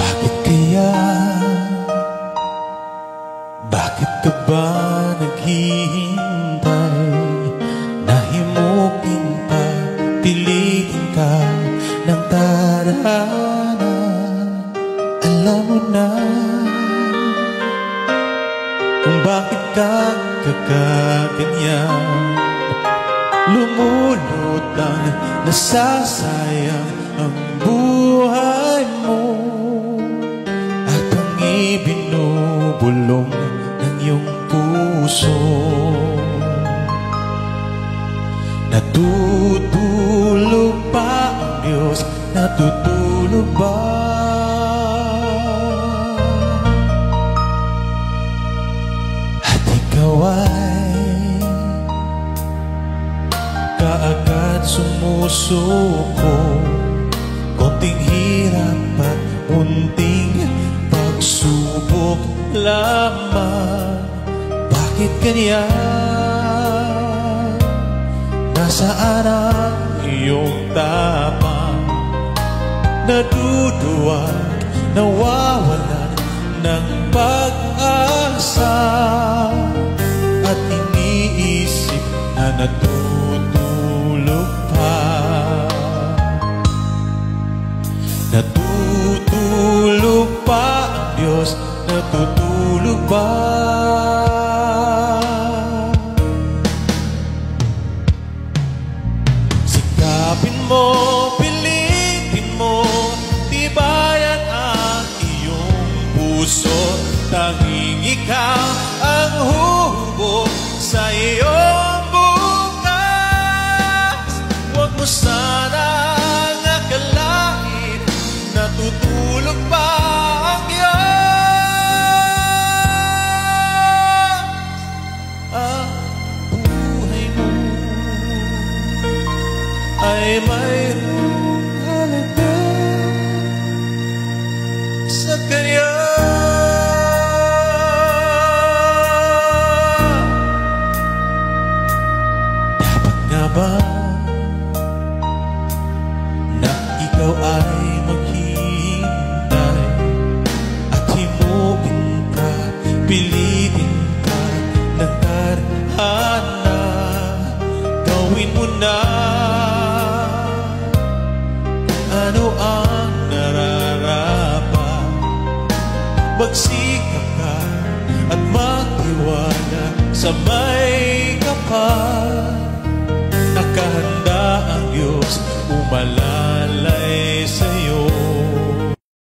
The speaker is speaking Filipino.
Bakit kaya? Bakit ka ba naghihintay? Nahimukin pa, pilitin ka ng tadhana. Alam mo na kung bakit ka kakaganyan. Lumulutang, nasasayang ang buhay mo at ang ibinubulong ng iyong puso. Natutulog ba ang Diyos? Natutulog ba? At ikaw ay kaagad sumusuko. Konting hirap at unting pagsubok lamang. Bakit ganyan? Nasaan ang iyong tapang? Naduduwag, nawawalan ng pag-asa at iniisip na natutulog pa. Natutulog pa ang Diyos? Natutulog ba? Sikapin mo, pilitin mo, tibayan ang iyong puso. Tanging ikaw ang hubog sa iyong bukas. Huwag mo sanang akalain natutulog pa ang Diyos. Ang buhay mo ay mayroong halaga sa Kanya. Dapat nga ba na ikaw ay maghihintay at himukin ka, pilitin ka ng tadhana? Gawin mo na ano ang nararapat. Magsikap ka at magtiwala sa may kapal. Nakahanda ang Diyos umala